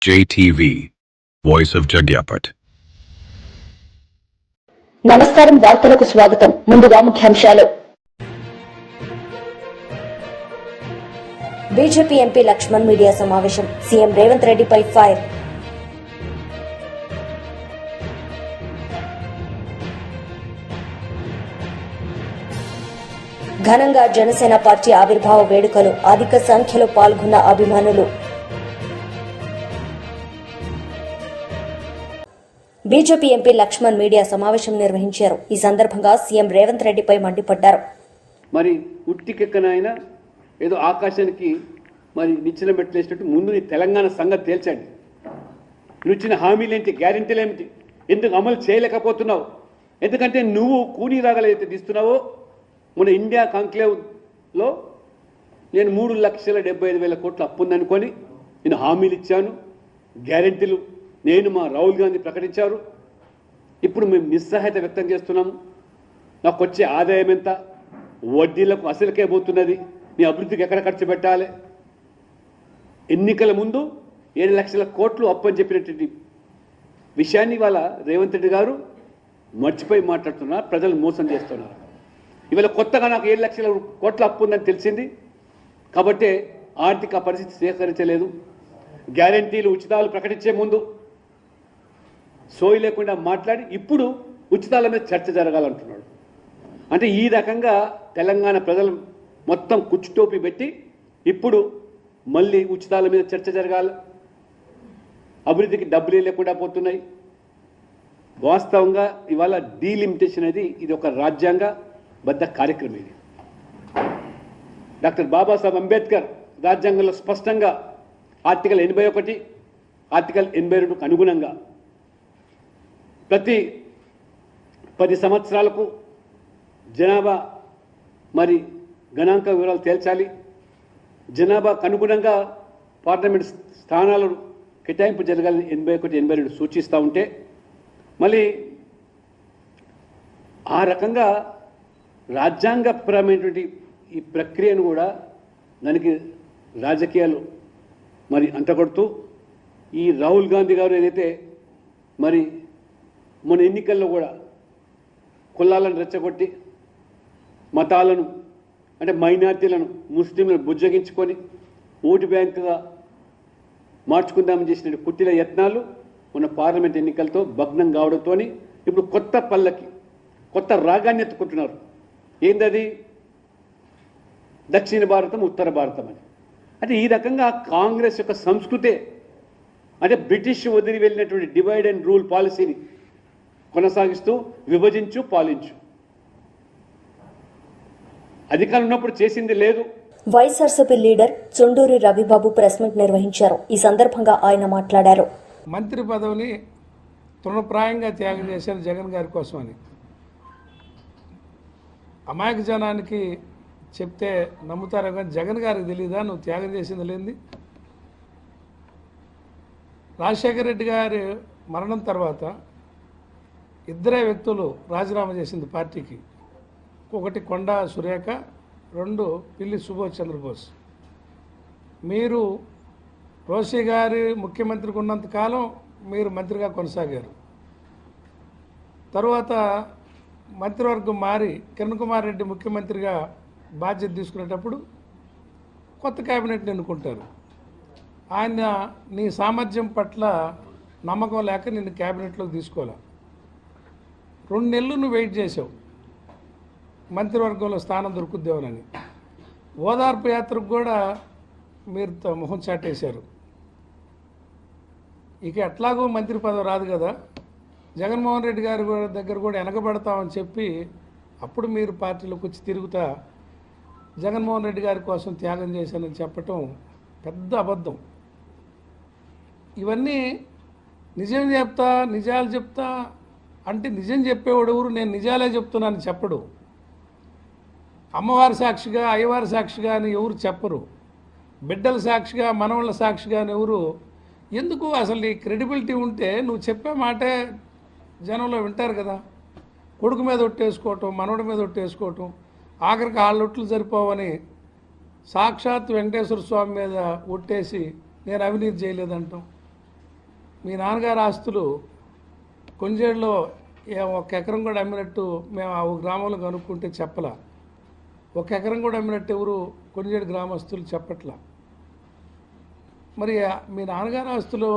JTV, Voice of Jagyapat. నమస్కారం. వార్తలకు స్వాగతం. ముందుగా ముఖ్యాంశాలు. బీజేపీ ఎంపీ లక్ష్మణ్ మీడియా సమావేశం. సీఎం రేవంత్ రెడ్డిపై ఫైర్. ఘనంగా జనసేన పార్టీ ఆవిర్భావ వేడుకలు. అధిక సంఖ్యలో పాల్గొన్న అభిమానులు. బీజేపీ ఎంపీ లక్ష్మణ్ మీడియా సమావేశం నిర్వహించారు. ఈ సందర్భంగా సీఎం రేవంత్ రెడ్డిపై మండిపడ్డారు. మరి ఉట్టికెక్కనైనా ఏదో ఆకాశానికి మరి నిచ్చెన పెట్టలేసినట్టు ముందు నీ తెలంగాణ సంగతి తేల్చండి. నువ్వు ఇచ్చిన హామీలేంటి, గ్యారెంటీలు ఏమిటి, ఎందుకు అమలు చేయలేకపోతున్నావు? ఎందుకంటే నువ్వు కూనీ రాగలు అయితే తీస్తున్నావో, మన ఇండియా కాంక్లేవ్లో నేను 3,75,000 కోట్ల అప్పు ఉందనుకొని నేను హామీలు ఇచ్చాను, గ్యారెంటీలు నేను మా రాహుల్ గాంధీ ప్రకటించారు. ఇప్పుడు మేము నిస్సహాయత వ్యక్తం చేస్తున్నాము. నాకు వచ్చే ఆదాయం ఎంత, వడ్డీలకు అసలుకే పోతున్నది, నీ అభివృద్ధికి ఎక్కడ ఖర్చు పెట్టాలి? ఎన్నికల ముందు 7 లక్షల కోట్లు అప్పు అని చెప్పినటువంటి విషయాన్ని ఇవాళ రేవంత్ రెడ్డి గారు మర్చిపోయి మాట్లాడుతున్నారు. ప్రజలు మోసం చేస్తున్నారు. ఇవాళ కొత్తగా నాకు 7 లక్షల కోట్ల అప్పు ఉందని తెలిసింది కాబట్టి ఆర్థిక పరిస్థితి సేకరించలేదు. గ్యారెంటీలు, ఉచితాలు ప్రకటించే ముందు సోయి లేకుండా మాట్లాడి ఇప్పుడు ఉచితాల మీద చర్చ జరగాలంటున్నాడు. అంటే ఈ రకంగా తెలంగాణ ప్రజలు మొత్తం కుచ్చుటోపి పెట్టి ఇప్పుడు మళ్ళీ ఉచితాల మీద చర్చ జరగాలి, అభివృద్ధికి డబ్బులు లేకుండా పోతున్నాయి. వాస్తవంగా ఇవాళ డీలిమిటేషన్ అనేది ఇది ఒక రాజ్యాంగబద్ధ కార్యక్రమం. ఇది డాక్టర్ బాబాసాహెబ్ అంబేద్కర్ రాజ్యాంగంలో స్పష్టంగా ఆర్టికల్ 81, ఆర్టికల్ 82కు అనుగుణంగా ప్రతి 10 సంవత్సరాలకు జనాభా మరి గణాంక వివరాలు తేల్చాలి. జనాభాకు అనుగుణంగా పార్లమెంట్ స్థానాలు కేటాయింపు జరగాలని 81, 82 సూచిస్తూ ఉంటే మళ్ళీ ఆ రకంగా రాజ్యాంగపరమైనటువంటి ఈ ప్రక్రియను కూడా దానికి రాజకీయాలు మరి అంటగొడుతూ ఈ రాహుల్ గాంధీ గారు ఏదైతే మరి మన ఎన్నికల్లో కూడా కులాలను రెచ్చగొట్టి మతాలను అంటే మైనార్టీలను, ముస్లింలను బుజ్జగించుకొని ఓటు బ్యాంకుగా మార్చుకుందామని చేసిన కుట్టిల యత్నాలు మన పార్లమెంట్ ఎన్నికలతో భగ్నం కావడంతో ఇప్పుడు కొత్త పల్లకి, కొత్త రాగాన్ని ఎత్తుకుంటున్నారు. ఏందది? దక్షిణ భారతం, ఉత్తర భారతం అని. అంటే ఈ రకంగా కాంగ్రెస్ యొక్క సంస్కృతే అంటే బ్రిటిష్ వదిలి వెళ్ళినటువంటి డివైడ్ అండ్ రూల్ పాలసీని కొనసాగిస్తూ విభజించు, పాలించు. అధికారం ఉన్నప్పుడు చేసింది లేదు. YSRCP leader Chunduri Ravibabu press meet నిర్వహించారు. ఈ సందర్భంగా ఆయన మాట్లాడారు. మంత్రి పదవిని తృణప్రాయంగా త్యాగం చేశారు జగన్ గారి కోసమని. అమాయక జనానికి చెప్తే నమ్ముతారు కానీ జగన్ గారికి తెలియదా నువ్వు త్యాగం చేసింది లేనిది? రాజశేఖర రెడ్డి గారి మరణం తర్వాత 2 వ్యక్తులు రాజీనామా చేసింది పార్టీకి. ఒకటి కొండా సురేఖ, 2 పిల్లి సుభాష్ చంద్రబోస్. మీరు రోషి గారి ముఖ్యమంత్రికి ఉన్నంతకాలం మీరు మంత్రిగా కొనసాగారు. తరువాత మంత్రివర్గం మారి కిరణ్ కుమార్ రెడ్డి ముఖ్యమంత్రిగా బాధ్యత తీసుకునేటప్పుడు కొత్త క్యాబినెట్ని ఎన్నుకుంటారు. ఆయన నీ సామర్థ్యం పట్ల నమ్మకం లేక నిన్ను క్యాబినెట్లోకి తీసుకోలే. 2 నెలలు నువ్వు వెయిట్ చేసావు మంత్రివర్గంలో స్థానం దొరుకుద్దేమని. ఓదార్పు యాత్రకు కూడా మీరు మొహం చాటేశారు. ఇక ఎట్లాగో మంత్రి పదవి రాదు కదా, జగన్మోహన్ రెడ్డి గారి దగ్గర కూడా వెనకబడతామని చెప్పి అప్పుడు మీరు పార్టీలోకి వచ్చి తిరుగుతా జగన్మోహన్ రెడ్డి గారి కోసం త్యాగం చేశానని చెప్పటం పెద్ద అబద్ధం. ఇవన్నీ నిజం చెప్తా, నిజాలు చెప్తా అంటే నిజం చెప్పేవాడు ఎవరు? నేను నిజాలే చెప్తున్నాను చెప్పడు. అమ్మవారి సాక్షిగా, అయ్యవారి సాక్షిగా అని ఎవరు చెప్పరు. బిడ్డల సాక్షిగా, మనవాళ్ళ సాక్షిగా అని ఎవరు. ఎందుకు? అసలు ఈ క్రెడిబిలిటీ ఉంటే నువ్వు చెప్పే మాటే జనంలో వింటారు కదా. కొడుకు మీద ఒట్టేసుకోవటం, మనవడి మీద ఒట్టేసుకోవటం, ఆఖరికి ఆళ్ళొట్లు సరిపోవని సాక్షాత్ వెంకటేశ్వర స్వామి మీద ఒట్టేసి నేను అవినీతి చేయలేదంటాం. మీ నాన్నగారి ఆస్తులు కొంజేడులో 1 ఎకరం కూడా అమ్మినట్టు మేము ఆ గ్రామంలో కనుక్కుంటే చెప్పలా. 1 ఎకరం కూడా అమ్మినట్టు ఎవరు కొంజేడు గ్రామస్తులు చెప్పట్లా. మరి మీ నాన్నగారి ఆస్తులు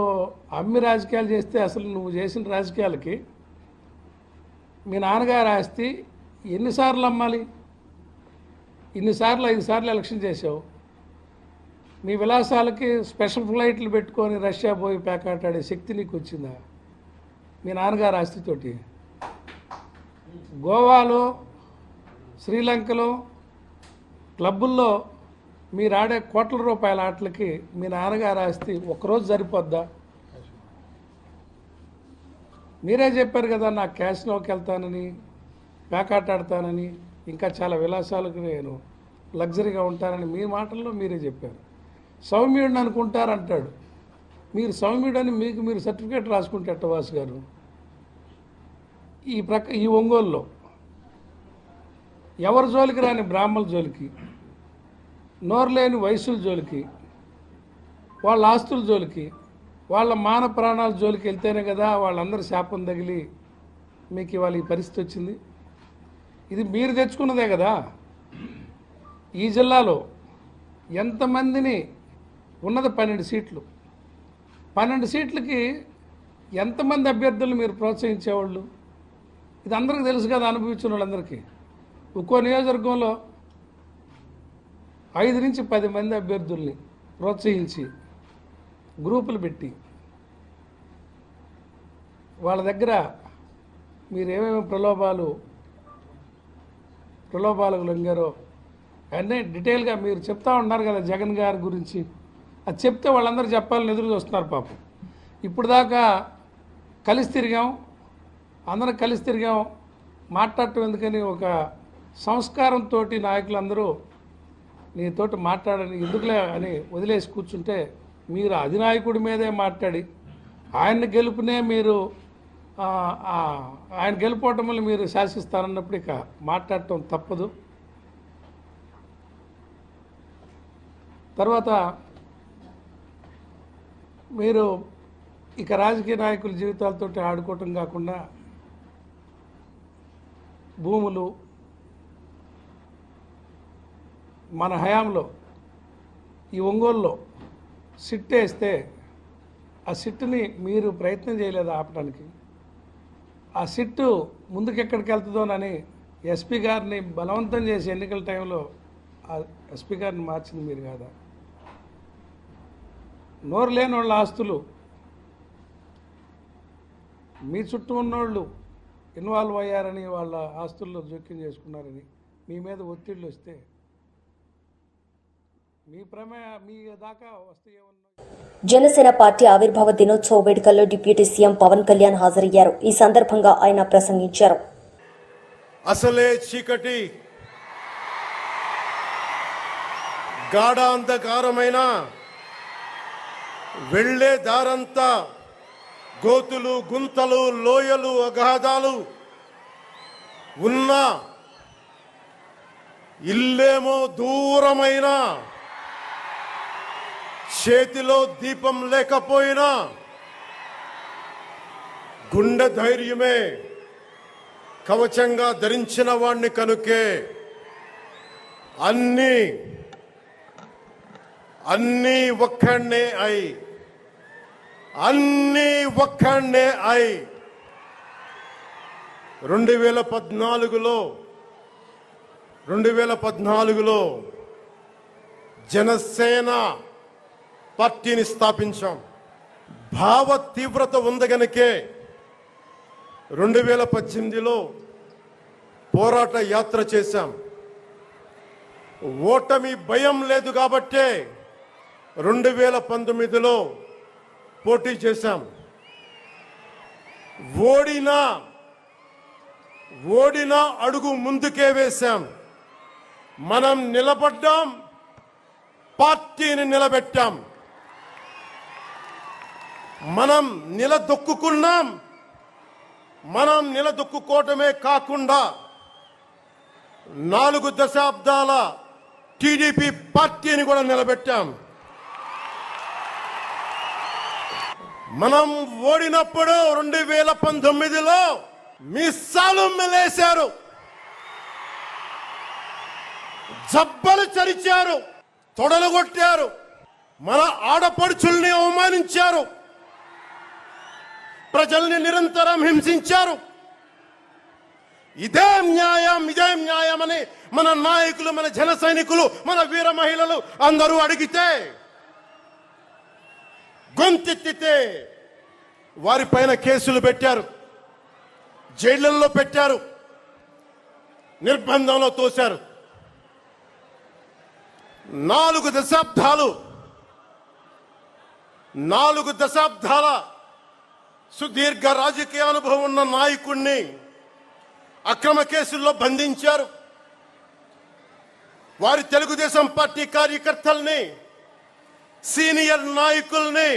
అమ్మి రాజకీయాలు చేస్తే అసలు నువ్వు చేసిన రాజకీయాలకి మీ నాన్నగారి ఆస్తి ఎన్నిసార్లు అమ్మాలి? 5 సార్లు ఎలక్షన్ చేసావు. మీ విలాసాలకి స్పెషల్ ఫ్లైట్లు పెట్టుకొని రష్యా పోయి పేకాటాడే శక్తి నీకు వచ్చిందా మీ నాన్నగారి ఆస్తితోటి? గోవాలో, శ్రీలంకలో క్లబ్బుల్లో మీరు ఆడే కోట్ల రూపాయల ఆటలకి మీ నాన్నగారి ఆస్తి ఒక్కరోజు సరిపోద్దా? మీరే చెప్పారు కదా, నాకు క్యాసినోకి వెళ్తానని, పేకాట ఆడతానని, ఇంకా చాలా విలాసాలకు నేను లగ్జరీగా ఉంటానని మీ మాటల్లో మీరే చెప్పారు. సౌమ్యుడిని అనుకుంటారంటాడు. మీరు సౌమ్యుడని మీకు మీరు సర్టిఫికేట్ రాసుకుంటే అట్టవాసు గారు ఈ ఒంగోలులో ఎవరి జోలికి రాని బ్రాహ్మణ జోలికి, నోరు లేని వయసుల జోలికి, వాళ్ళ ఆస్తుల జోలికి, వాళ్ళ మాన ప్రాణాల జోలికి వెళ్తేనే కదా వాళ్ళందరూ శాపం తగిలి మీకు ఇవాళ ఈ పరిస్థితి వచ్చింది. ఇది మీరు తెచ్చుకున్నదే కదా. ఈ జిల్లాలో ఎంతమందిని ఉన్నది 12 సీట్లు. 12 సీట్లకి ఎంతమంది అభ్యర్థులు మీరు ప్రోత్సహించేవాళ్ళు? ఇది అందరికీ తెలుసు కదా, అనుభవించిన వాళ్ళందరికీ. ఒక్కో నియోజకవర్గంలో 5 నుంచి 10 మంది అభ్యర్థుల్ని ప్రోత్సహించి గ్రూపులు పెట్టి వాళ్ళ దగ్గర మీరు ఏమేమి ప్రలోభాలకు లొంగారో అన్నీ డీటెయిల్గా మీరు చెప్తా ఉన్నారు కదా జగన్ గారి గురించి. అది చెప్తే వాళ్ళందరూ చెప్పాలని ఎదురు చూస్తున్నారు పాపం. ఇప్పుడు దాకా కలిసి తిరిగాం, అందరం కలిసి తిరిగాం, మాట్లాడటం ఎందుకని ఒక సంస్కారంతో నాయకులందరూ నీతోటి మాట్లాడని ఎందుకులే అని వదిలేసి కూర్చుంటే మీరు అధినాయకుడి మీదే మాట్లాడి ఆయన గెలుపునే మీరు ఆయన గెలుపోవటం వల్ల మీరు శాసిస్తారన్నప్పుడు ఇక మాట్లాడటం తప్పదు. తర్వాత మీరు ఇక రాజకీయ నాయకుల జీవితాలతో ఆడుకోవటం కాకుండా భూములు మన హయాంలో ఈ ఒంగోలులో సిట్ వేస్తే ఆ సిట్టుని మీరు ప్రయత్నం చేయలేదు ఆపడానికి. ఆ సిట్టు ముందుకెక్కడికి వెళ్తుందోనని ఎస్పీ గారిని బలవంతం చేసి ఎన్నికల టైంలో ఆ ఎస్పీ గారిని మార్చింది మీరు కాదా? నోరు లేని వాళ్ళ ఆస్తులు మీ చుట్టూ ఉన్నోళ్ళు ఇన్వాల్వ్ అయ్యారని, వాళ్ళ ఆస్తుల్లో జోక్యం చేసుకున్నారని మీ మీద ఒత్తిళ్ళు వస్తే మీ దాకా వస్తే ఏమన్నా. జనసేన పార్టీ ఆవిర్భావ దినోత్సవ వేడుకల్లో డిప్యూటీ సీఎం పవన్ కళ్యాణ్ హాజరయ్యారు. ఈ సందర్భంగా ఆయన ప్రసంగించారు. అసలే చీకటి, గాఢ అంధకారమైన వెళ్లే దారంతా గోతులు, గుంతలు, లోయలు, అగాధాలు ఉన్న ఇల్లేమో దూరమైన, చేతిలో దీపం లేకపోయినా గుండె ధైర్యమే కవచంగా ధరించిన వాణ్ణి కనుకే అన్నీ ఒక్కడే అయి 2014లో జనసేన పార్టీని స్థాపించాం. భావ తీవ్రత ఉంది గనుకే 2018లో పోరాట యాత్ర చేశాం. ఓటమి భయం లేదు కాబట్టే 2019లో పోటీ చేశాం. ఓడినా అడుగు ముందుకే వేశాం. మనం నిలబడ్డాం, పార్టీని నిలబెట్టాం. మనం నిలదొక్కుకున్నాం. మనం నిలదొక్కుకోవటమే కాకుండా 4 దశాబ్దాల టీడీపీ పార్టీని కూడా నిలబెట్టాం. మనం ఓడినప్పుడు 2019లో మీసాలు మెలేశారు, జబ్బలు చరిచారు, తొడలు కొట్టారు, మన ఆడపడుచుల్ని అవమానించారు, ప్రజల్ని నిరంతరం హింసించారు. ఇదే న్యాయం అని మన నాయకులు, మన జన సైనికులు, మన వీర మహిళలు అందరూ అడిగితే, గొంతెత్తితే వారిపైన కేసులు పెట్టారు, జైళ్లలో పెట్టారు, నిర్బంధంలో తోశారు. 4 దశాబ్దాల సుదీర్ఘ రాజకీయ అనుభవం ఉన్న నాయకుడిని అక్రమ కేసుల్లో బంధించారు. వారి తెలుగుదేశం పార్టీ కార్యకర్తల్ని, సీనియర్ నాయకుల్ని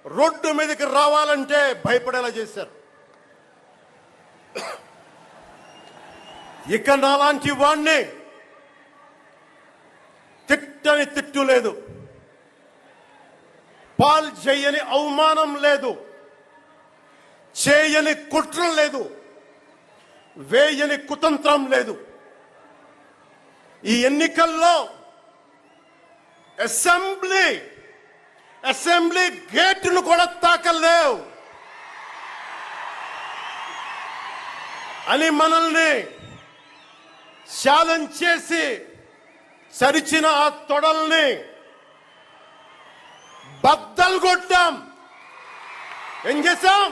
రోడ్డు మీదకి రావాలంటే భయపడేలా చేశారు. ఇక నాలాంటి వాణ్ణి తిట్టని తిట్టు లేదు, పాల్ చేయని అవమానం లేదు, చేయని కుట్ర లేదు, వేయని కుతంత్రం లేదు. ఈ ఎన్నికల్లో అసెంబ్లీ గేటును కూడా తాకలేవు అని మనల్ని ఛాలెంజ్ చేసి సరిచిన ఆ తొడల్ని బద్దలు కొట్టాం. ఏం చేశాం?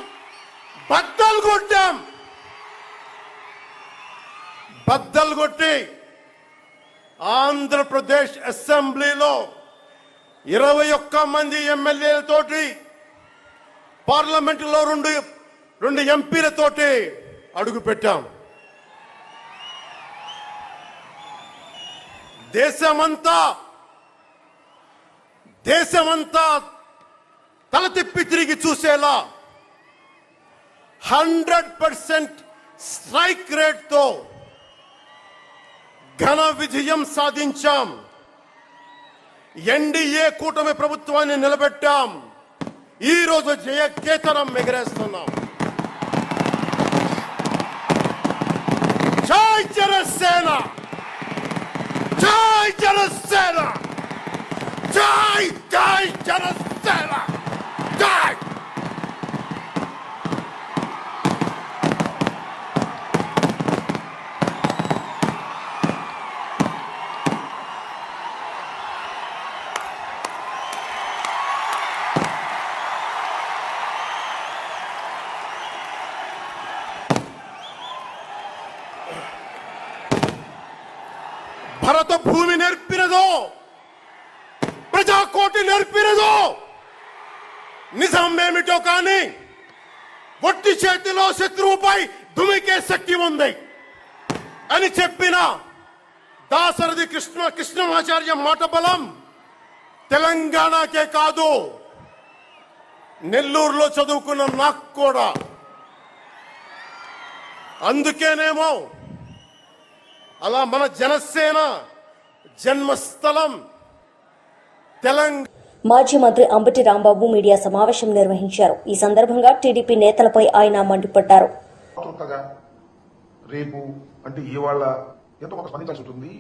బద్దలు కొట్టాం. బద్దలు కొట్టి ఆంధ్రప్రదేశ్ అసెంబ్లీలో 21 మంది ఎమ్మెల్యేలతోటి, పార్లమెంటులో 2 ఎంపీలతోటి అడుగు పెట్టాం. దేశమంతా తల తిప్పి తిరిగి చూసేలా 100% స్ట్రైక్ రేట్ తో ఘన విజయం సాధించాం. ఎన్డీఏ కూటమి ప్రభుత్వాన్ని నిలబెట్టాం. ఈ రోజు జయకేతనం ఎగరేస్తున్నాం. జై జనసేన, జై జనసేన, జై జై జనసేన, జై. భరత భూమి నేర్పినదో, ప్రజాకోటి నేర్పినదో, నిజమేమిటో కానీ ఒట్టి చేతిలో శత్రువుపై దుమికే శక్తి ఉంది అని చెప్పిన దాశరథి కృష్ణమాచార్య మాట బలం తెలంగాణకే కాదు, నెల్లూరులో చదువుకున్న నాకు కూడా. అందుకేనేమో అలా మన జనసేన జన్మస్థలం తెలంగాణ. మాజీ మంత్రి అంబటి రాంబాబు మీడియా సమావేశం నిర్వహించారు. ఈ సందర్భంగా టీడీపీ నేతలపై ఆయన మండిపడ్డారు. రేపు అంటే ఇవాళ ఎంతో కొంత స్పందించాల్సి ఉంటుంది.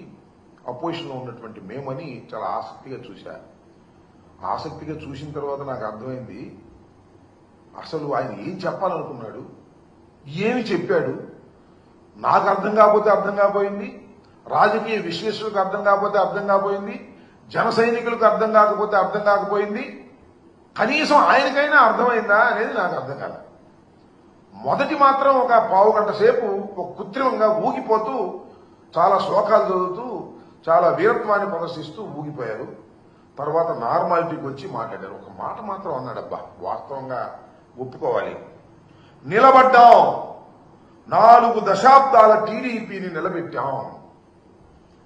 అపోజిషన్ లో ఉన్నటువంటి మేమని చాలా ఆసక్తిగా చూశా. ఆసక్తిగా చూసిన తర్వాత నాకు అర్థమైంది అసలు ఆయన ఏం చెప్పాలనుకున్నాడు, ఏమి చెప్పాడు. నాకు అర్థం కాకపోతే అర్థం కాపోయింది, రాజకీయ విశ్లేషకులకు అర్థం కాకపోతే అర్థం కాపోయింది, జన సైనికులకు అర్థం కాకపోతే అర్థం కాకపోయింది. కనీసం ఆయనకైనా అర్థమైందా అనేది నాకు అర్థం కాదు. మొదటి మాత్రం ఒక పావు గంట సేపు ఒక కృత్రిమంగా ఊగిపోతూ, చాలా శ్లోకాలు చదువుతూ, చాలా వీరత్వాన్ని ప్రదర్శిస్తూ ఊగిపోయారు. తర్వాత నార్మాలిటీకి వచ్చి మాట్లాడారు. ఒక మాట మాత్రం అన్నాడబ్బా, వాస్తవంగా ఒప్పుకోవాలి. నిలబడ్డాం, 4 దశాబ్దాల టీడీపీని నిలబెట్టాం.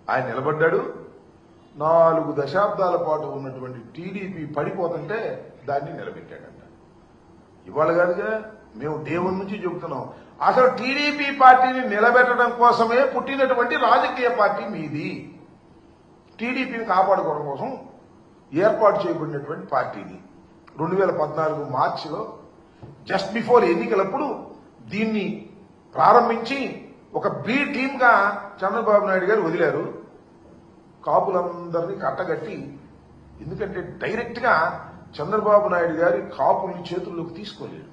ఆయన నిలబడ్డాడు. 4 దశాబ్దాల పాటు ఉన్నటువంటి టీడీపీ పడిపోతుంటే దాన్ని నిలబెట్టాడంట. ఇవాళ కాదుగా, మేము దేవుడి నుంచి చెబుతున్నాం. అసలు టీడీపీ పార్టీని నిలబెట్టడం కోసమే పుట్టినటువంటి రాజకీయ పార్టీ మీది. టీడీపీని కాపాడుకోవడం కోసం ఏర్పాటు చేయబడినటువంటి పార్టీది. 2014 మార్చిలో జస్ట్ బిఫోర్ ఎన్నికలప్పుడు దీన్ని ప్రారంభించి ఒక బి టీమ్గా చంద్రబాబు నాయుడు గారు వదిలారు. కాపులందరినీ కట్టగట్టి, ఎందుకంటే డైరెక్ట్గా చంద్రబాబు నాయుడు గారి కాపుల్ని చేతుల్లోకి తీసుకోలేరు.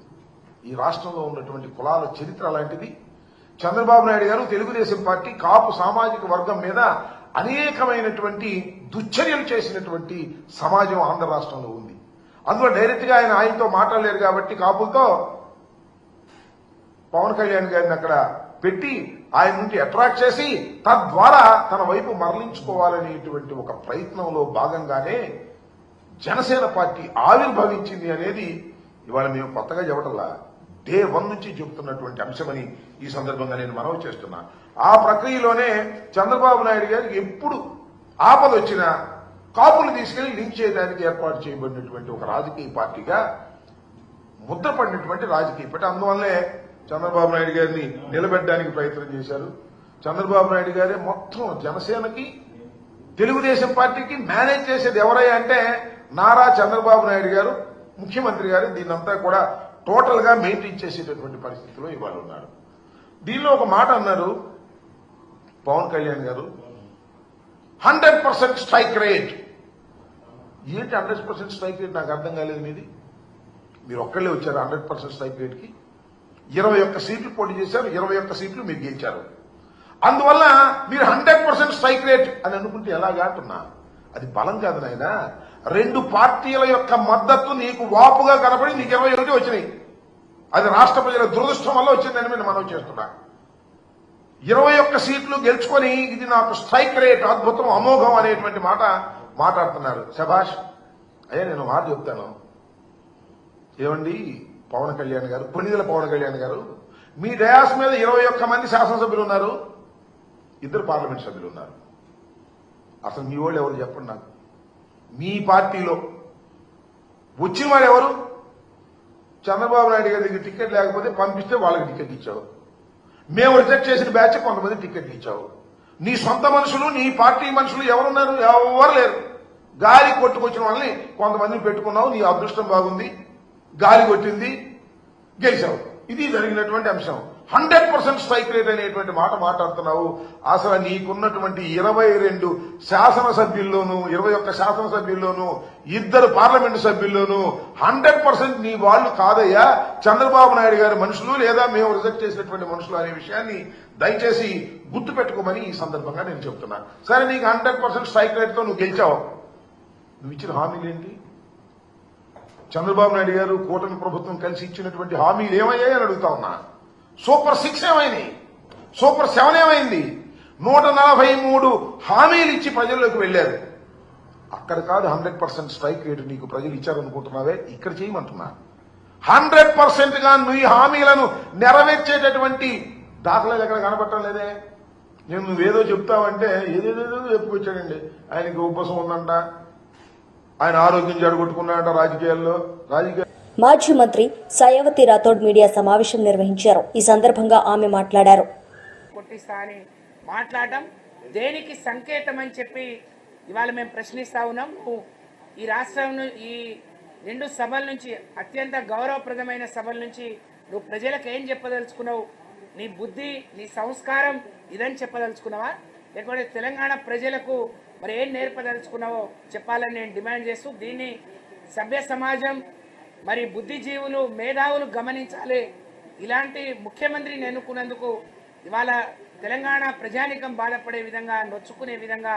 ఈ రాష్ట్రంలో ఉన్నటువంటి కులాల చరిత్ర అలాంటిది. చంద్రబాబు నాయుడు గారు తెలుగుదేశం పార్టీ కాపు సామాజిక వర్గం మీద అనేకమైనటువంటి దుశ్చర్యలు చేసినటువంటి సమాజం ఆంధ్ర రాష్ట్రంలో ఉంది. అందులో డైరెక్ట్ గా ఆయనతో మాట్లాడలేరు కాబట్టి కాపులతో పవన్ కళ్యాణ్ గారిని అక్కడ పెట్టి ఆయన నుండి అట్రాక్ట్ చేసి తద్వారా తన వైపు మరలించుకోవాలనేటువంటి ఒక ప్రయత్నంలో భాగంగానే జనసేన పార్టీ ఆవిర్భవించింది అనేది ఇవాళ మేము కొత్తగా చెప్పటంలా, డే 1 నుంచి చెబుతున్నటువంటి అంశమని ఈ సందర్భంగా నేను మనవి చేస్తున్నా. ఆ ప్రక్రియలోనే చంద్రబాబు నాయుడు గారికి ఎప్పుడు ఆపద వచ్చినా కాపులు తీసుకెళ్లి లింక్ చేయడానికి ఏర్పాటు చేయబడినటువంటి ఒక రాజకీయ పార్టీగా ముద్రపడినటువంటి రాజకీయ పార్టీ. అందువల్లే చంద్రబాబు నాయుడు గారిని నిలబెట్టడానికి ప్రయత్నం చేశారు. చంద్రబాబు నాయుడు గారే మొత్తం జనసేనకి తెలుగుదేశం పార్టీకి మేనేజ్ చేసేది ఎవరయ్యా అంటే నారా చంద్రబాబు నాయుడు గారు, ముఖ్యమంత్రి గారు దీన్నంతా కూడా టోటల్ గా మెయింటైన్ చేసేటటువంటి పరిస్థితిలో ఇవాళ ఉన్నారు. దీనిలో ఒక మాట అన్నారు పవన్ కళ్యాణ్ గారు, 100% స్ట్రైక్ రేట్. ఏంటి 100% స్ట్రైక్ రేట్? నాకు అర్థం కాలేదు. మీరు ఒక్కళ్ళే వచ్చారు 100% స్ట్రైక్ రేట్ కి. 21 సీట్లు పోటీ చేశారు, 21 సీట్లు మీరు గెలిచారు. అందువల్ల మీరు 100% స్ట్రైక్ రేట్ అని అనుకుంటే ఎలాగా అంటున్నా? అది బలం కాదు నాయన. 2 పార్టీల యొక్క మద్దతు నీకు వాపుగా కనపడి నీకు 21 వచ్చినాయి. అది రాష్ట్ర ప్రజల దురదృష్టం వల్ల వచ్చిందని నేను మనవి చేస్తున్నా. 21 సీట్లు గెలుచుకొని ఇది నాకు స్ట్రైక్ రేట్ అద్భుతం అమోఘం అనేటువంటి మాట మాట్లాడుతున్నారు. శభాష్ అయ్యా. నేను మాట చెప్తాను, ఏమండి పవన్ కళ్యాణ్ గారు, కొన్నిదల పవన్ కళ్యాణ్ గారు, మీ డయాస్ మీద 21 మంది శాసనసభ్యులు ఉన్నారు, 2 పార్లమెంట్ సభ్యులు ఉన్నారు. అసలు మీ వాళ్ళు ఎవరు చెప్పండి నాకు. మీ పార్టీలో వచ్చిన వారు ఎవరు? చంద్రబాబు నాయుడు గారి దగ్గర టికెట్ లేకపోతే పంపిస్తే వాళ్ళకి టికెట్ ఇచ్చావు. మేము రిజెక్ట్ చేసిన బ్యాచ్ కొంతమంది టికెట్లు ఇచ్చావు. నీ సొంత మనుషులు, నీ పార్టీ మనుషులు ఎవరున్నారు? ఎవరు లేరు. గాలి కొట్టుకొచ్చిన వాళ్ళని కొంతమందిని పెట్టుకున్నావు. నీ అదృష్టం బాగుంది, గాలి కొట్టింది, గెలిచావు. ఇది జరిగినటువంటి అంశం. 100% స్ట్రైక్ రేట్ అనేటువంటి మాట మాట్లాడుతున్నావు. అసలు నీకున్నటువంటి 22 శాసనసభ్యుల్లోనూ 21 శాసనసభ్యుల్లోనూ 2 పార్లమెంటు సభ్యుల్లోనూ 100% నీ వాళ్ళు కాదయ్యా, చంద్రబాబు నాయుడు గారి మనుషులు లేదా మేము రిజెక్ట్ చేసినటువంటి మనుషులు అనే విషయాన్ని దయచేసి గుర్తు పెట్టుకోమని ఈ సందర్భంగా నేను చెప్తున్నా. సరే, నీకు 100% స్ట్రైక్ రేట్ తో నువ్వు గెలిచావు. నువ్వు ఇచ్చిన హామీలు ఏంటి? చంద్రబాబు నాయుడు గారు కూటమి ప్రభుత్వం కలిసి ఇచ్చినటువంటి హామీలు ఏమయ్యాయి అని అడుగుతా ఉన్నా. సూపర్ 6 ఏమైంది? సూపర్ 7 ఏమైంది? 143 హామీలు ఇచ్చి ప్రజల్లోకి వెళ్లారు. అక్కడ కాదు 100% స్ట్రైక్ రేటు నీకు ప్రజలు ఇచ్చారనుకుంటున్నావే, ఇక్కడ చేయమంటున్నా. 100% గా నీ హామీలను నెరవేర్చేటటువంటి దాఖలాలు ఎక్కడ కనపడటం లేదే. నేను నువ్వేదో చెప్తావంటే ఏదేదో చెప్పుకొచ్చాడండి. ఆయనకి ఉపసం ఉందంట, ఆయన ఆరోగ్యం జడగొట్టుకున్నాడంట రాజకీయాల్లో. మాజీ మంత్రి సయావతి రాథోడ్ మీడియా సమావేశం నిర్వహించారు. ఈ సందర్భంగా ఆమె మాట్లాడారు. కొట్టిస్తా అని మాట్లాడడం దేనికి సంకేతం అని చెప్పి ఇవాళ మేము ప్రశ్నిస్తా ఉన్నాం. ఈ రాష్ట్రం ఈ 2 సభల నుంచి, అత్యంత గౌరవప్రదమైన సభల నుంచి నువ్వు ప్రజలకు ఏం చెప్పదలుచుకున్నావు? నీ బుద్ధి, నీ సంస్కారం ఇదని చెప్పదలుచుకున్నావా, లేకపోతే తెలంగాణ ప్రజలకు మరి ఏం నేర్పదలుచుకున్నావో చెప్పాలని నేను డిమాండ్ చేస్తూ, దీన్ని సభ్య సమాజం మరి బుద్ధిజీవులు, మేధావులు గమనించాలి. ఇలాంటి ముఖ్యమంత్రిని ఎన్నుకున్నందుకు ఇవాళ తెలంగాణ ప్రజానికం బాధపడే విధంగా, నొచ్చుకునే విధంగా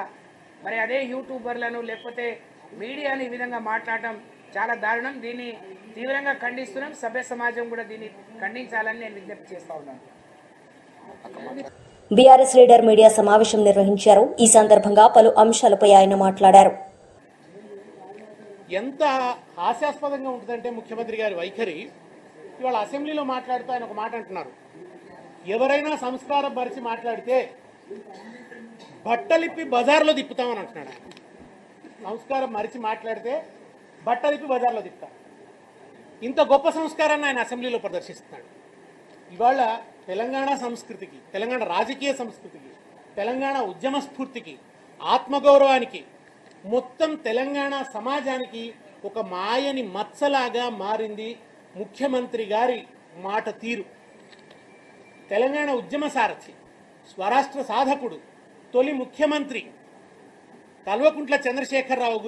మరి అదే యూట్యూబర్లను లేకపోతే మీడియాని ఈ విధంగా మాట్లాడటం చాలా దారుణం. దీన్ని తీవ్రంగా ఖండిస్తున్నాం. సభ్య సమాజం కూడా దీన్ని ఖండించాలని నేను విజ్ఞప్తి చేస్తా ఉన్నాను. బీఆర్ఎస్ లీడర్ మీడియా సమావేశం నిర్వహించారు. ఈ సందర్భంగా పలు అంశాలపై ఆయన మాట్లాడారు. ఎంత హాస్యాస్పదంగా ఉంటుందంటే ముఖ్యమంత్రి గారి వైఖరి. ఇవాళ అసెంబ్లీలో మాట్లాడుతూ ఆయన ఒక మాట అంటున్నారు, ఎవరైనా సంస్కారం పరిచి మాట్లాడితే బట్టలిప్పి బజార్లో తిప్పుతామని అంటున్నాడు. సంస్కారం మరిచి మాట్లాడితే బట్టలిప్పి బజార్లో తిప్పుతాం. ఇంత గొప్ప సంస్కారాన్ని ఆయన అసెంబ్లీలో ప్రదర్శిస్తున్నాడు. ఇవాళ తెలంగాణ సంస్కృతికి, తెలంగాణ రాజకీయ సంస్కృతికి, తెలంగాణ ఉద్యమ స్ఫూర్తికి, ఆత్మగౌరవానికి, మొత్తం తెలంగాణ సమాజానికి ఒక మాయని మచ్చలాగా మారింది ముఖ్యమంత్రి గారి మాట తీరు. తెలంగాణ ఉద్యమ సారథి, స్వరాష్ట్ర సాధకుడు, తొలి ముఖ్యమంత్రి కల్వకుంట్ల చంద్రశేఖరరావు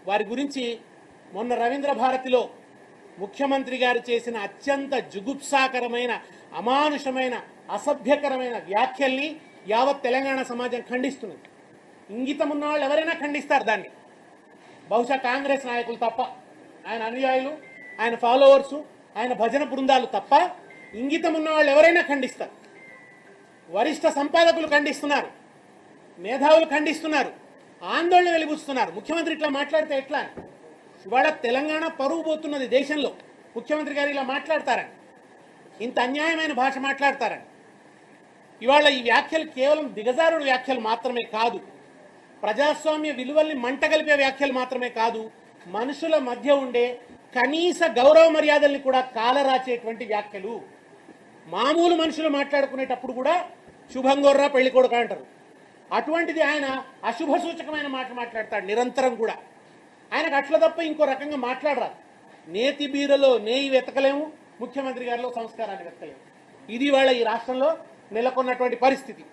వారి గురించి మొన్న రవీంద్ర భారతిలో ముఖ్యమంత్రి గారు చేసిన అత్యంత జుగుప్సాకరమైన, అమానుషమైన, అసభ్యకరమైన వ్యాఖ్యల్ని యావత్ తెలంగాణ సమాజం ఖండిస్తున్నది. ఇంగితం ఉన్న వాళ్ళు ఎవరైనా ఖండిస్తారు దాన్ని, బహుశా కాంగ్రెస్ నాయకులు తప్ప, ఆయన అనుయాయులు, ఆయన ఫాలోవర్సు, ఆయన భజన బృందాలు తప్ప ఇంగితం ఉన్న వాళ్ళు ఎవరైనా ఖండిస్తారు. వరిష్ఠ సంపాదకులు ఖండిస్తున్నారు, మేధావులు ఖండిస్తున్నారు, ఆందోళన వెలిబుస్తున్నారు. ముఖ్యమంత్రి ఇట్లా మాట్లాడితే ఎట్లా? ఇవాళ తెలంగాణ పరువు పోతున్నది దేశంలో. ముఖ్యమంత్రి గారు ఇలా మాట్లాడతారని, ఇంత అన్యాయమైన భాష మాట్లాడతారని. ఇవాళ ఈ వ్యాఖ్యలు కేవలం దిగజారుడు వ్యాఖ్యలు మాత్రమే కాదు, ప్రజాస్వామ్య విలువల్ని మంటగలిపే వ్యాఖ్యలు మాత్రమే కాదు, మనుషుల మధ్య ఉండే కనీస గౌరవ మర్యాదల్ని కూడా కాలరాచేటువంటి వ్యాఖ్యలు. మామూలు మనుషులు మాట్లాడుకునేటప్పుడు కూడా శుభంగోర్రా పెళ్లి కొడుక అంటారు. అటువంటిది ఆయన అశుభ సూచకమైన మాట మాట్లాడతాడు నిరంతరం కూడా. ఆయనకు అట్ల తప్ప ఇంకో రకంగా మాట్లాడరాదు. నేతి బీరలో నేయి వెతకలేము, ముఖ్యమంత్రి గారిలో సంస్కారాన్ని వెతకలేము. ఇది వాళ్ళ ఈ రాష్ట్రంలో నెలకొన్నటువంటి పరిస్థితి.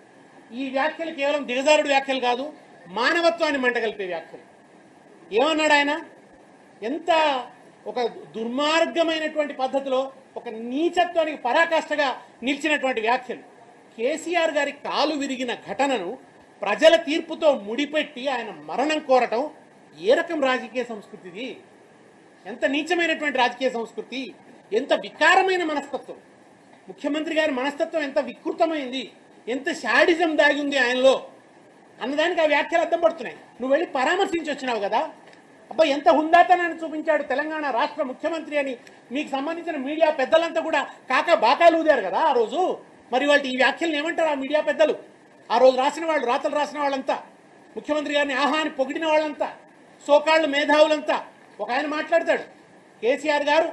ఈ వ్యాఖ్యలు కేవలం దిగజారుడు వ్యాఖ్యలు కాదు, మానవత్వాన్ని మంటగలిపే వ్యాఖ్యలు. ఏమన్నాడు ఆయన? ఎంత ఒక దుర్మార్గమైనటువంటి పద్ధతిలో, ఒక నీచత్వానికి పరాకాష్ఠగా నిలిచినటువంటి వ్యాఖ్యలు. కేసీఆర్ గారి కాలు విరిగిన ఘటనను ప్రజల తీర్పుతో ముడిపెట్టి ఆయన మరణం కోరటం ఏ రకం రాజకీయ సంస్కృతిది? ఎంత నీచమైనటువంటి రాజకీయ సంస్కృతి, ఎంత వికారమైన మనస్తత్వం. ముఖ్యమంత్రి గారి మనస్తత్వం ఎంత వికృతమైంది, ఎంత శాడిజం దాగి ఉంది ఆయనలో అన్నదానికి ఆ వ్యాఖ్యలు అర్థం పడుతున్నాయి. నువ్వు వెళ్ళి పరామర్శించి వచ్చినావు కదా, అబ్బా ఎంత హుందాతనాన్ని చూపించాడు తెలంగాణ రాష్ట్ర ముఖ్యమంత్రి అని మీకు సంబంధించిన మీడియా పెద్దలంతా కూడా కాకా బాకాలు ఊదారు కదా ఆ రోజు. మరి వాళ్ళు ఈ వ్యాఖ్యలను ఏమంటారు ఆ మీడియా పెద్దలు? ఆ రోజు రాసిన వాళ్ళు, రాతలు రాసిన వాళ్ళంతా, ముఖ్యమంత్రి గారిని ఆహాని పొగిడిన వాళ్ళంతా, సోకాళ్ళు మేధావులంతా. ఒక ఆయన మాట్లాడతాడు, కేసీఆర్ గారు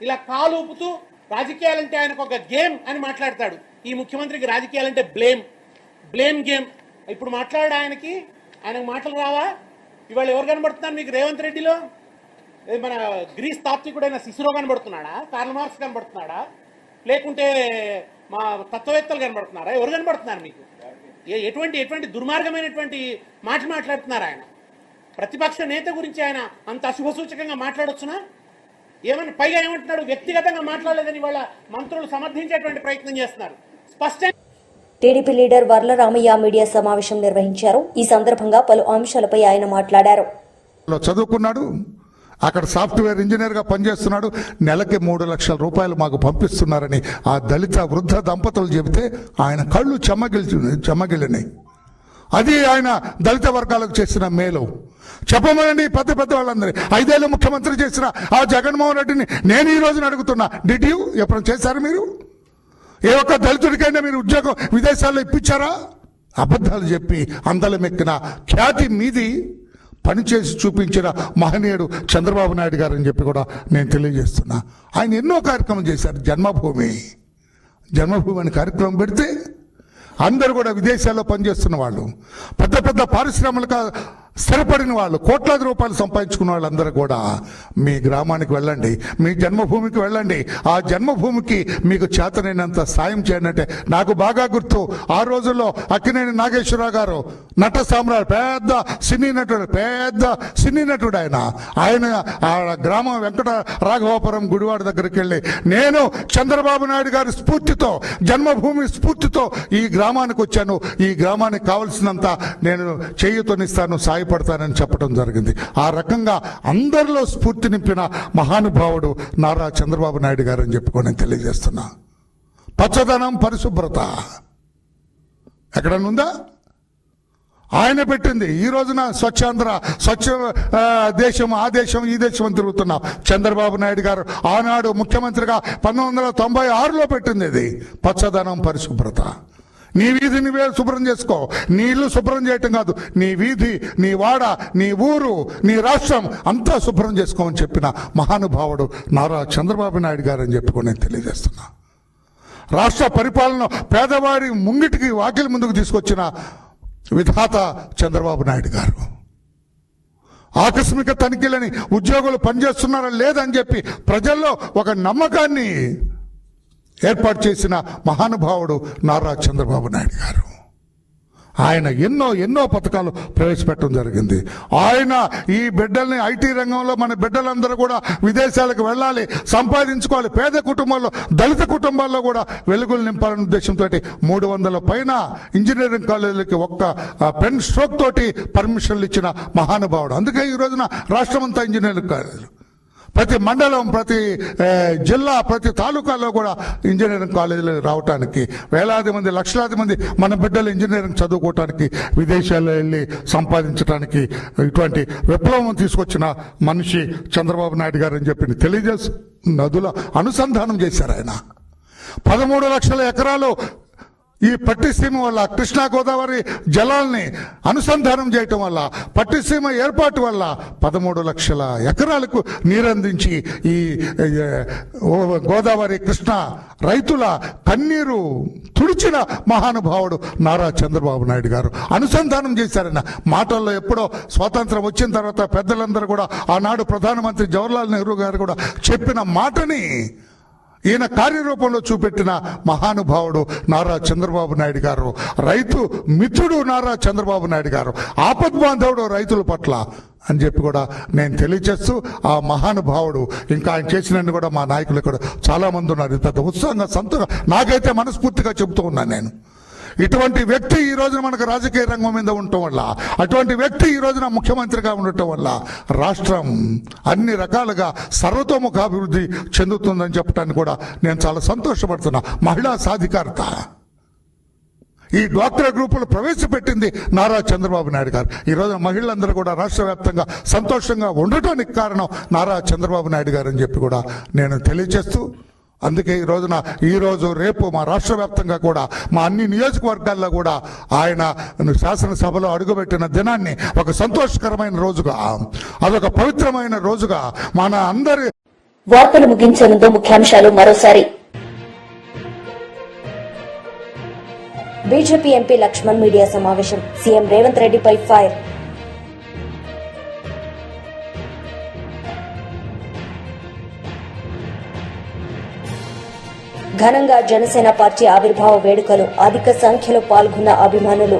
ఇలా కాలు ఊపుతూ రాజకీయాలంటే ఆయనకు ఒక గేమ్ అని మాట్లాడతాడు. ఈ ముఖ్యమంత్రికి రాజకీయాలంటే బ్లేమ్ గేమ్. ఇప్పుడు మాట్లాడు ఆయనకు మాటలు రావా? ఇవాళ ఎవరు కనబడుతున్నారు మీకు రేవంత్ రెడ్డిలో? మన గ్రీస్ తాత్వికుడైన సిసిరో కనబడుతున్నాడా? కార్ల్ మార్క్స్ కనబడుతున్నాడా? లేకుంటే మా తత్వవేత్తలు కనబడుతున్నారా? ఎవరు కనబడుతున్నారు మీకు? ఎటువంటి దుర్మార్గమైనటువంటి మాట్లాడుతున్నారు ఆయన? ప్రతిపక్ష నేత గురించి ఆయన అంత అశుభసూచకంగా మాట్లాడొచ్చునా? ఏమని పైగా ఏమంటున్నాడు? వ్యక్తిగతంగా మాట్లాడలేదని వాళ్ళ మంత్రులు సమర్థించేటువంటి ప్రయత్నం చేస్తున్నారు. స్పష్టంగా TDP leader Varla Ramaiah media సమావేశం నిర్వహించారు. ఈ సందర్భంగా పలు అంశాలపై ఆయన మాట్లాడారు. చదువుకున్నాడు, అక్కడ సాఫ్ట్వేర్ ఇంజనీర్గా పనిచేస్తున్నాడు, నెలకి 3 లక్షల రూపాయలు మాకు పంపిస్తున్నారని ఆ దళిత వృద్ధ దంపతులు చెబితే ఆయన కళ్ళు చెమ్మగిలినాయి. అది ఆయన దళిత వర్గాలకు చేసిన మేలు. చెప్పమనండి పెద్ద వాళ్ళందరూ. 5 ఏళ్ళు ముఖ్యమంత్రి చేసిన ఆ జగన్మోహన్ రెడ్డిని నేను ఈ రోజున అడుగుతున్నా, డిడ్ యూ ఎప్పుడు చేశారు మీరు? ఏ ఒక్క దళితుడికైనా మీరు ఉద్యోగం విదేశాల్లో ఇప్పించారా? అబద్ధాలు చెప్పి అందలమెక్కిన ఖ్యాతి మీది పనిచేసి చూపించిన మహనీయుడు చంద్రబాబు నాయుడు గారు అని చెప్పి కూడా నేను తెలియజేస్తున్నా. ఆయన ఎన్నో కార్యక్రమం చేశారు. జన్మభూమి అని కార్యక్రమం పెడితే అందరూ కూడా విదేశాల్లో పనిచేస్తున్న వాళ్ళు, పెద్ద పారిశ్రామిక స్థిరపడిన వాళ్ళు, కోట్లాది రూపాయలు సంపాదించుకున్న వాళ్ళందరూ కూడా మీ గ్రామానికి వెళ్ళండి, మీ జన్మభూమికి వెళ్ళండి. ఆ జన్మభూమికి మీకు చేతనైనంత సాయం చేయండి అంటే నాకు బాగా గుర్తు. ఆ రోజుల్లో అక్కినేని నాగేశ్వరరావు గారు నట సామ్రాట్, పెద్ద సినీ నటుడు ఆయన ఆ గ్రామం వెంకట రాఘవాపురం గుడివాడ దగ్గరికి వెళ్ళి నేను చంద్రబాబు నాయుడు గారి స్ఫూర్తితో, జన్మభూమి స్ఫూర్తితో ఈ గ్రామానికి వచ్చాను, ఈ గ్రామానికి కావలసినంత నేను చేయూతనిస్తాను, సాయపడతానని చెప్పడం జరిగింది. ఆ రకంగా అందరిలో స్ఫూర్తి నింపిన మహానుభావుడు నారా చంద్రబాబు నాయుడు గారు అని చెప్పుకొని నేను తెలియజేస్తున్నా. పచ్చదనం, పరిశుభ్రత ఎక్కడనుందా? ఆయన పెట్టింది. ఈ రోజున స్వచ్ఛాంధ్ర, స్వచ్ఛ దేశం, ఆ దేశం, ఈ దేశం అని తిరుగుతున్నాం. చంద్రబాబు నాయుడు గారు ఆనాడు ముఖ్యమంత్రిగా 1996లో పెట్టింది ఇది పచ్చదనం, పరిశుభ్రత. నీ వీధి నువ్వే శుభ్రం చేసుకో. నీ ఇల్లు శుభ్రం చేయటం కాదు, నీ వీధి, నీ వాడ, నీ ఊరు, నీ రాష్ట్రం అంతా శుభ్రం చేసుకోమని చెప్పిన మహానుభావుడు నారా చంద్రబాబు నాయుడు గారు అని చెప్పుకొని నేను తెలియజేస్తున్నా. రాష్ట్ర పరిపాలన పేదవాడి ముంగిటికి వాకిలి ముందుకు తీసుకొచ్చిన విధాత చంద్రబాబు నాయుడు గారు. ఆకస్మిక తనిఖీలని ఉద్యోగులు పనిచేస్తున్నారా లేదని చెప్పి ప్రజల్లో ఒక నమ్మకాన్ని ఏర్పాటు చేసిన మహానుభావుడు నారా చంద్రబాబు నాయుడు గారు. ఆయన ఎన్నో పథకాలు ప్రవేశపెట్టడం జరిగింది. ఆయన ఈ బిడ్డల్ని ఐటీ రంగంలో మన బిడ్డలందరూ కూడా విదేశాలకు వెళ్ళాలి, సంపాదించుకోవాలి, పేద కుటుంబాల్లో దళిత కుటుంబాల్లో కూడా వెలుగులు నింపాలనే ఉద్దేశంతో 300 పైన ఇంజనీరింగ్ కాలేజీలకి ఒక్క పెన్ స్ట్రోక్ తోటి పర్మిషన్లు ఇచ్చిన మహానుభావుడు. అందుకే ఈ రోజున రాష్ట్రమంతా ఇంజనీరింగ్ కాలేజీలు, ప్రతి మండలం, ప్రతి జిల్లా, ప్రతి తాలూకాలో కూడా ఇంజనీరింగ్ కాలేజీలు రావటానికి వేలాది మంది, లక్షలాది మంది మన బిడ్డలు ఇంజనీరింగ్ చదువుకోవటానికి, విదేశాల్లో వెళ్ళి సంపాదించడానికి ఇటువంటి విప్లవం తీసుకొచ్చిన మనిషి చంద్రబాబు నాయుడు గారు అని చెప్పి తెలియజేసి నదుల అనుసంధానం చేశారు. ఆయన 13 లక్షల ఎకరాలు ఈ పట్టిసీమ వల్ల, కృష్ణా గోదావరి జలాల్ని అనుసంధానం చేయటం వల్ల, పట్టిసీమ ఏర్పాటు వల్ల 13 లక్షల ఎకరాలకు నీరందించి ఈ గోదావరి కృష్ణా రైతుల కన్నీరు తుడిచిన మహానుభావుడు నారా చంద్రబాబు నాయుడు గారు. అనుసంధానం చేశారన్న మాటల్లో ఎప్పుడో స్వాతంత్రం వచ్చిన తర్వాత పెద్దలందరూ కూడా, ఆనాడు ప్రధానమంత్రి జవహర్లాల్ నెహ్రూ గారు కూడా చెప్పిన మాటని ఈయన కార్యరూపంలో చూపెట్టిన మహానుభావుడు నారా చంద్రబాబు నాయుడు గారు. రైతు మిత్రుడు నారా చంద్రబాబు నాయుడు గారు, ఆపద్బాంధవుడు రైతుల పట్ల అని చెప్పి కూడా నేను తెలియజేస్తూ, ఆ మహానుభావుడు ఇంకా ఆయన చేసినట్టు కూడా మా నాయకులు ఇక్కడ చాలా మంది ఉన్నారు. పెద్ద ఉత్సాహంగా, సంతోషంగా, నాకైతే మనస్ఫూర్తిగా చెబుతూ ఉన్నాను నేను. ఇటువంటి వ్యక్తి ఈ రోజున మనకు రాజకీయ రంగం మీద ఉండటం వల్ల, అటువంటి వ్యక్తి ఈ రోజున ముఖ్యమంత్రిగా ఉండటం వల్ల రాష్ట్రం అన్ని రకాలుగా సర్వతోముఖాభివృద్ధి చెందుతుందని చెప్పడానికి కూడా నేను చాలా సంతోషపడుతున్నా. మహిళా సాధికారత, ఈ డ్వాక్రా గ్రూపులు ప్రవేశపెట్టింది నారా చంద్రబాబు నాయుడు గారు. ఈ రోజున మహిళలందరూ కూడా రాష్ట్ర వ్యాప్తంగా సంతోషంగా ఉండటానికి కారణం నారా చంద్రబాబు నాయుడు గారు అని చెప్పి కూడా నేను తెలియజేస్తూ, అందుకే ఈ రోజు రేపు మా రాష్ట్ర వ్యాప్తంగా కూడా, మా అన్ని నియోజకవర్గాల్లో కూడా ఆయన శాసనసభలో అడుగుపెట్టిన దినాన్ని ఒక సంతోషకరమైన రోజుగా, అదొక పవిత్రమైన రోజుగా మన అందరి. వార్తలు ముగించే ముందు ముఖ్యాంశాలు మరోసారి. బీజేపీ ఎంపీ లక్ష్మణ్ మీడియా సమావేశం, సీఎం రేవంత్ రెడ్డిపై ఫైర్. ఘనంగా జనసేన పార్టీ ఆవిర్భావ వేడుకలు, అధిక సంఖ్యలో పాల్గొన్న అభిమానులు.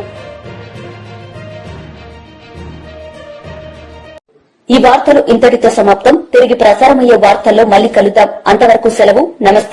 ఈ వార్తలు ఇంతటితో సమాప్తం. తిరిగి ప్రసారమయ్యే వార్తల్లో మళ్లీ కలుద్దాం. అంతవరకు సెలవు. నమస్తే.